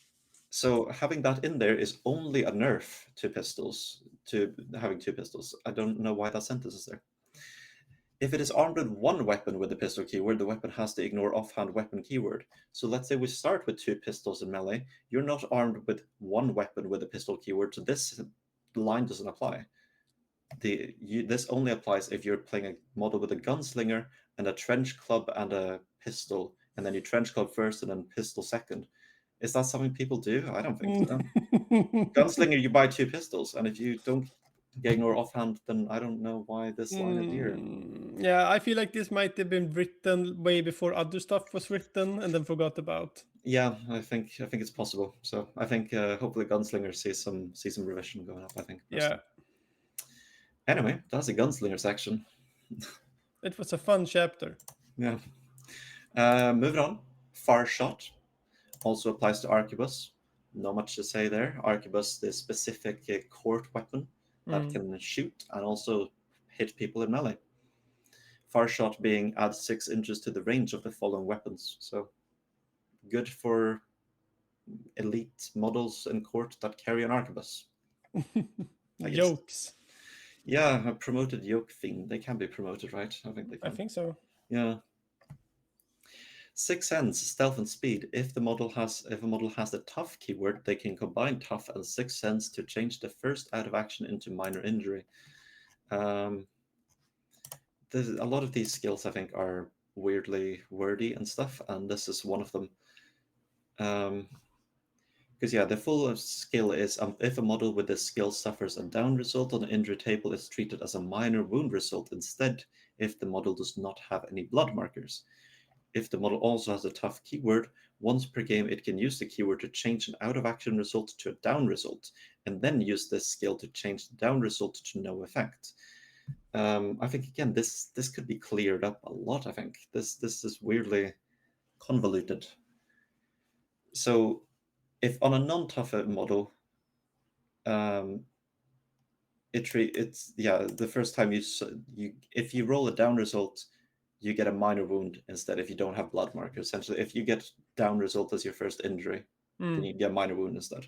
So having that in there is only a nerf to pistols, to having two pistols. I don't know why that sentence is there. If it is armed with one weapon with the pistol keyword, the weapon has to ignore offhand weapon keyword. So let's say we start with two pistols in melee. You're not armed with one weapon with the pistol keyword, so this line doesn't apply. This only applies if you're playing a model with a gunslinger and a trench club and a pistol, and then you trench club first and then pistol second. Is that something people do? I don't think so. Gunslinger, you buy two pistols, and if you don't ignore offhand, then I don't know why this line is here. Yeah, I feel like this might have been written way before other stuff was written and then forgot about. Yeah, I think it's possible. So I think hopefully Gunslinger sees some revision going up. I think Yeah, personally. Anyway, that's the Gunslinger section. it was a fun chapter. Yeah. Moving on. Far shot also applies to Arquebus. Not much to say there. Arquebus, the specific court weapon that Mm. can shoot and also hit people in melee. Far shot being add 6 inches to the range of the following weapons. So good for elite models in court that carry an arquebus, I guess. Jokes. Yeah, a promoted yoke thing. They can be promoted, right? I think they I can. think so. Yeah. 6 sense, stealth and speed. If a model has the tough keyword, they can combine tough and 6 sense to change the first out of action into minor injury. A lot of these skills I think are weirdly wordy and stuff, and this is one of them. Because yeah, the full skill is if a model with this skill suffers a down result on the injury table, it's treated as a minor wound result instead if the model does not have any blood markers. If the model also has a tough keyword, once per game it can use the keyword to change an out of action result to a down result, and then use this skill to change the down result to no effect. I think again this could be cleared up a lot. I think this is weirdly convoluted. So if on a non-tough model, um, it's the first time you if you roll a down result, you get a minor wound instead if you don't have blood markers. Essentially, if you get down result as your first injury, then you get minor wound instead.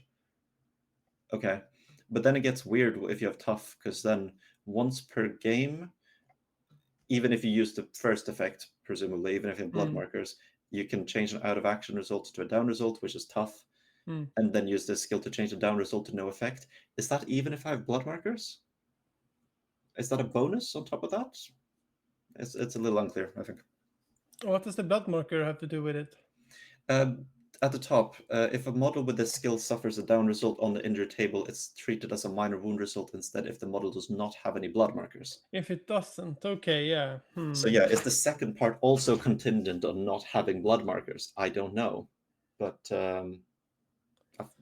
Okay, but then it gets weird if you have tough, because then once per game, even if you use the first effect, presumably, even if you have blood markers, you can change an out of action result to a down result, which is tough, and then use this skill to change the down result to no effect. Is that even if I have blood markers? Is that a bonus on top of that? It's a little unclear, I think. What does the blood marker have to do with it? At the top, if a model with this skill suffers a down result on the injury table, it's treated as a minor wound result instead if the model does not have any blood markers. If it doesn't, okay, yeah. So yeah, is the second part also contingent on not having blood markers? I don't know, but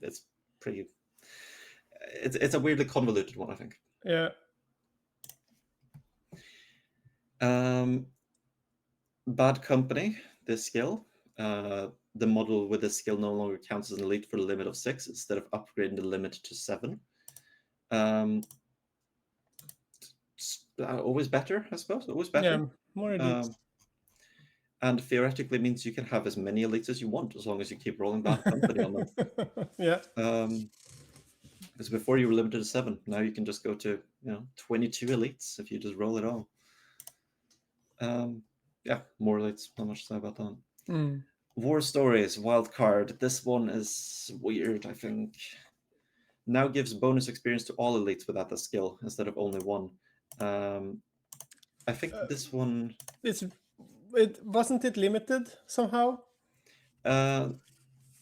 it's pretty. It's a weirdly convoluted one, I think. Yeah. Bad company. This skill. The model with this skill no longer counts as an elite for the limit of 6 instead of upgrading the limit to 7. Always better, I suppose. Always better. Yeah, more elites. And theoretically means you can have as many elites as you want as long as you keep rolling bad company on them. Yeah. Because before you were limited to 7, now you can just go to 22 elites if you just roll it all. Yeah, more elites. Not much to say about that. War Stories, wild card. This one is weird, I think. Now gives bonus experience to all elites without the skill instead of only one. I think this one. It wasn't it limited somehow?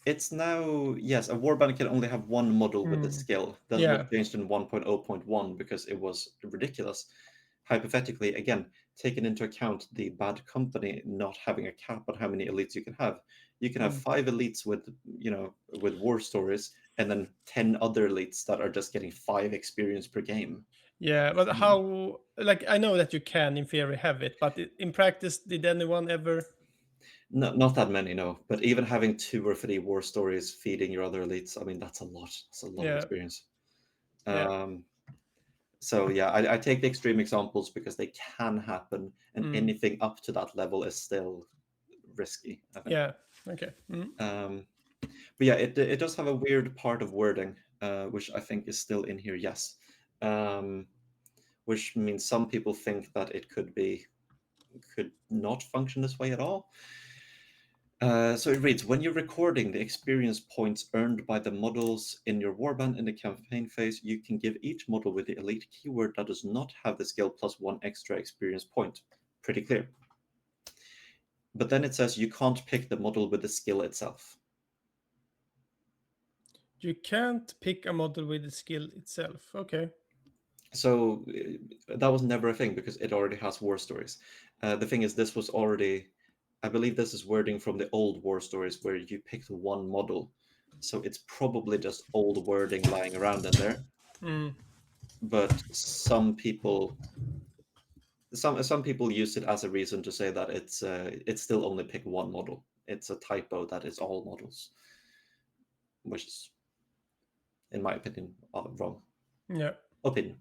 It's now, yes, a warband can only have one model with this skill. That was changed in 1.0.1 because it was ridiculous. Hypothetically, again, taking into account the bad company not having a cap on how many elites you can have. You can have 5 elites with war stories, and then 10 other elites that are just getting 5 experience per game. Yeah, but Mm, how? Like, I know that you can, in theory, have it, but in practice, did anyone ever? no, not that many, no. But even having 2 or 3 war stories feeding your other elites, I mean, that's a lot. That's a lot of Yeah, experience. yeah. Um, so yeah, I take the extreme examples because they can happen, and Mm, anything up to that level is still risky, I think. yeah. Okay. Mm, Um, but yeah, it does have a weird part of wording, which I think is still in here. Yes, um, which means some people think that it could not function this way at all. So it reads, when you're recording the experience points earned by the models in your warband in the campaign phase, you can give each model with the elite keyword that does not have the skill +1 extra experience point. Pretty clear. But then it says you can't pick the model with the skill itself. you can't pick a model with the skill itself. Okay. So that was never a thing because it already has war stories. The thing is, this was already, I believe this is wording from the old war stories where you picked one model. So it's probably just old wording lying around in there. Mm, But some people use it as a reason to say that it's still only pick one model. It's a typo that is all models, which is, in my opinion, wrong yeah. opinion.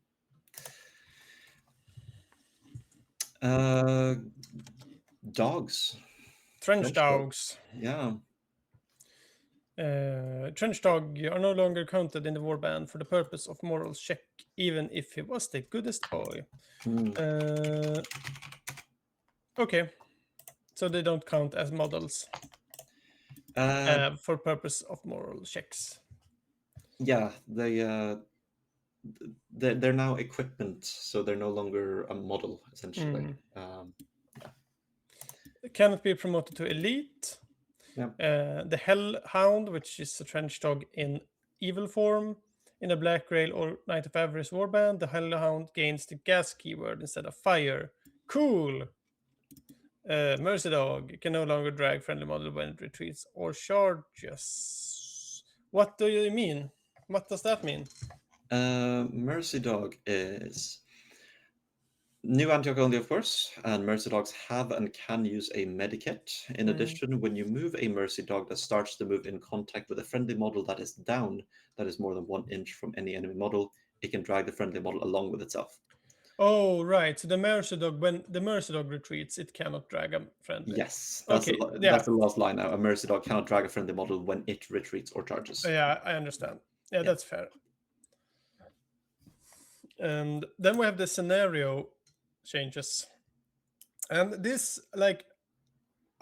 Uh, dogs, Trench French dog. dogs. Yeah. Trench dog are no longer counted in the warband for the purpose of morals check, even if he was the goodest boy. Hmm. Uh, okay, so they don't count as models Uh, for purpose of moral checks. yeah, they're now equipment, so they're no longer a model essentially. Mm. Um, Cannot be promoted to elite. yeah, The Hellhound, which is a trench dog in evil form, in a Black Rail or Knight of Avarice warband, the Hellhound gains the gas keyword instead of fire. Cool! Mercy Dog can no longer drag friendly model when it retreats or charges. What do you mean? What does that mean? Mercy Dog is new anti only, of course, and Mercy Dogs have and can use a medikit. In Mm. addition, when you move a Mercy Dog that starts to move in contact with a friendly model that is down, that is more than 1 inch from any enemy model, it can drag the friendly model along with itself. Oh, right. So the Mercy Dog, when the Mercy Dog retreats, it cannot drag a friendly. Yes, Okay, that's yeah, the last line now. A Mercy Dog cannot drag a friendly model when it retreats or charges. yeah, I understand. Yeah, Yeah. that's fair. And then we have the scenario changes. And this, like,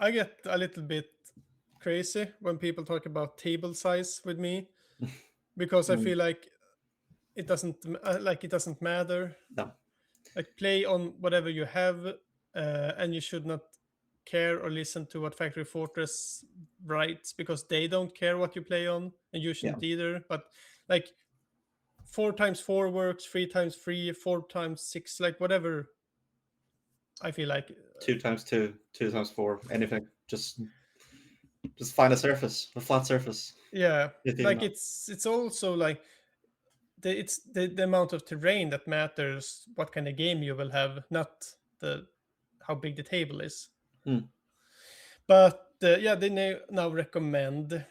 I get a little bit crazy when people talk about table size with me because I Mm, feel like it doesn't matter. no. Like, play on whatever you have, and you should not care or listen to what Factory Fortress writes because they don't care what you play on, and you Yeah. shouldn't either. But like, 4 times 4 works, 3 times 3, 4 times 6, like whatever. I feel like, 2 times 2, 2 times 4, anything. Just find a surface, a flat surface. yeah, Hit the like amount. it's also like it's the amount of terrain that matters. What kind of game you will have, not the how big the table is. Hmm. But yeah, they now recommend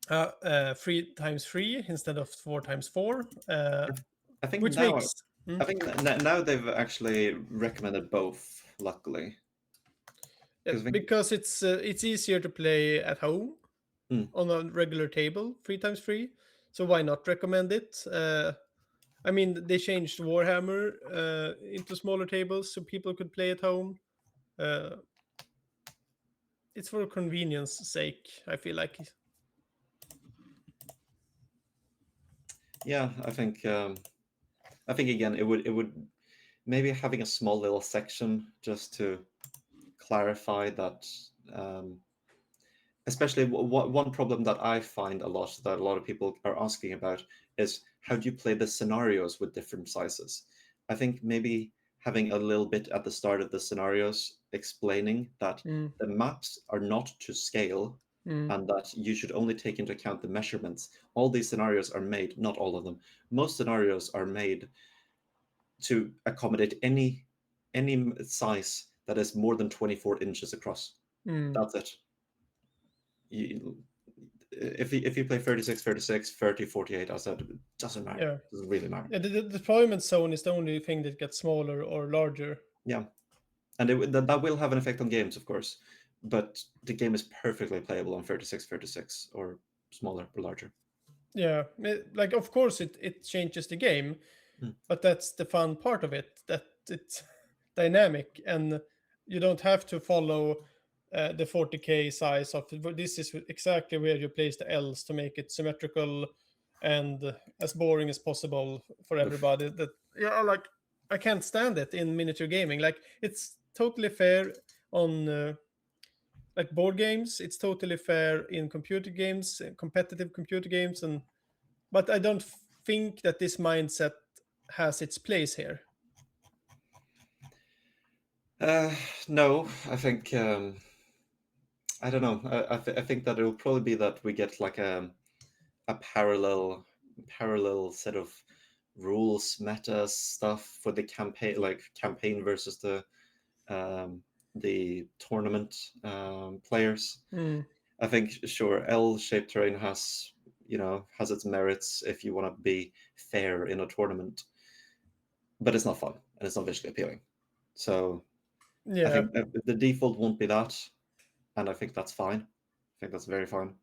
3 times 3 instead of 4 times 4, I think which now, makes I think now they've actually recommended both. Luckily, yeah, because I think because it's easier to play at home hmm, on a regular table 3 times 3. So why not recommend it? I mean, they changed Warhammer into smaller tables so people could play at home. Uh, it's for convenience sake. I feel like. yeah, I think again it would maybe having a small little section just to clarify that. Um, Especially one problem that I find a lot that a lot of people are asking about is how do you play the scenarios with different sizes? I think maybe having a little bit at the start of the scenarios explaining that Mm, the maps are not to scale mm, and that you should only take into account the measurements. All these scenarios are made, not all of them. Most scenarios are made to accommodate any size that is more than 24 inches across. That's it. If you play 36, 36, 30, 48, I said, it doesn't matter. Yeah. It doesn't really matter. Yeah, the deployment zone is the only thing that gets smaller or larger. Yeah. And that will have an effect on games, of course. But the game is perfectly playable on 36, 36, or smaller or larger. Yeah, like of course it changes the game, but that's the fun part of it, that it's dynamic and you don't have to follow the 40k size of it. But this is exactly where you place the L's to make it symmetrical and as boring as possible for everybody. That yeah, like I can't stand it in miniature gaming. Like it's totally fair on like board games. It's totally fair in computer games, competitive computer games, and but I don't think that this mindset has its place here. No, I think I don't know. I think that it will probably be that we get like a parallel set of rules, meta stuff for the campaign, like campaign versus the tournament players. I think sure, L-shaped terrain has has its merits if you want to be fair in a tournament, but it's not fun and it's not visually appealing. So I Yeah, think the default won't be that, and I think that's fine. I think that's very fine.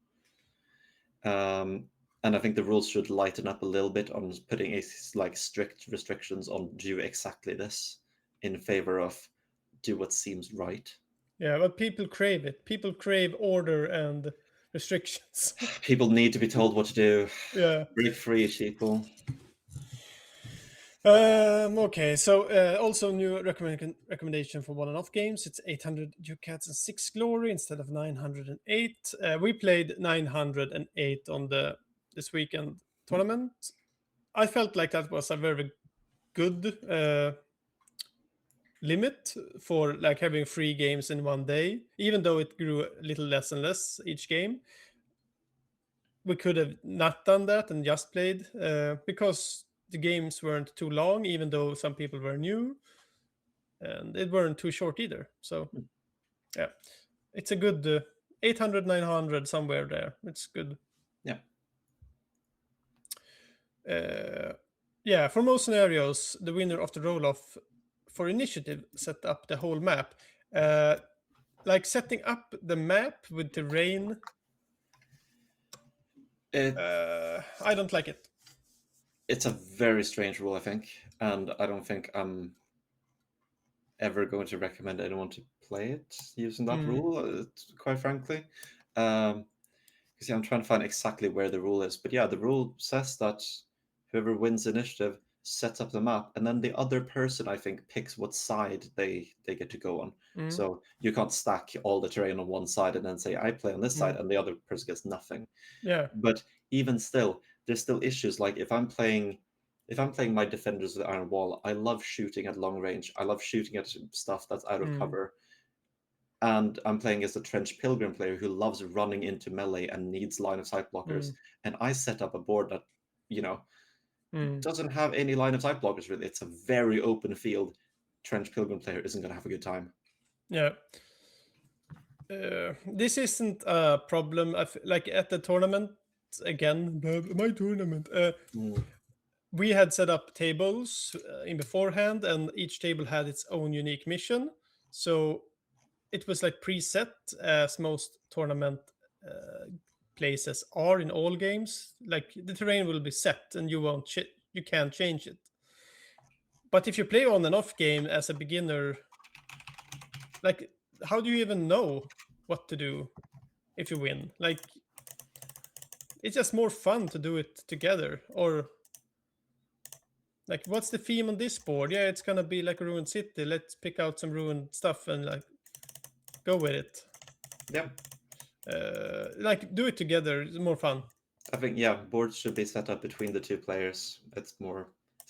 And I think the rules should lighten up a little bit on putting like strict restrictions on do exactly this in favor of do what seems right. yeah, but people crave it. People crave order and restrictions. People need to be told what to do. Yeah. Break free, people. Okay, so also new recommendation for one and off games. It's 800 Ducats and 6 Glory instead of 908. We played 908 on this weekend tournament. I felt like that was a very good limit for like having 3 games in one day, even though it grew a little less and less each game. We could have not done that and just played because the games weren't too long, even though some people were new, and it weren't too short either. So yeah, it's a good 800, 900 somewhere there. It's good. Yeah. Yeah, for most scenarios, the winner of the roll-off for initiative set up the whole map. Like setting up the map with terrain, It, I don't like it. it's a very strange rule, I think, and I don't think I'm ever going to recommend anyone to play it using that rule, quite frankly. Because I'm trying to find exactly where the rule is. But yeah, the rule says that whoever wins initiative sets up the map, and then the other person, I think, picks what side they get to go on. So you can't stack all the terrain on one side and then say I play on this side and the other person gets nothing. Yeah. But even still, there's still issues. Like if I'm playing my defenders with iron wall, I love shooting at long range. I love shooting at stuff that's out of cover. And I'm playing as a trench pilgrim player who loves running into melee and needs line of sight blockers. And I set up a board that, doesn't have any line of sight blockers really. It's a very open field. Trench pilgrim player isn't going to have a good time. Yeah. This isn't a problem. Like at the tournament, again, my tournament, we had set up tables in beforehand, and each table had its own unique mission. So it was like preset, as most tournament places are in all games. Like the terrain will be set, and you can't change it. But if you play on and off game as a beginner, like how do you even know what to do if you win? Like it's just more fun to do it together. Or like what's the theme on this board? Yeah, it's gonna be like a ruined city. Let's pick out some ruined stuff and like go with it. Yeah. Like do it together. It's more fun. I think boards should be set up between the two players. It's more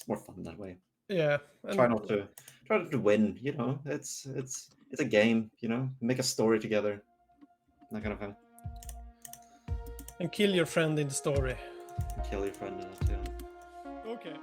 fun that way. Yeah. Try not to win, It's a game, Make a story together. That kind of thing. And kill your friend in the story. Kill your friend in it, yeah. Okay.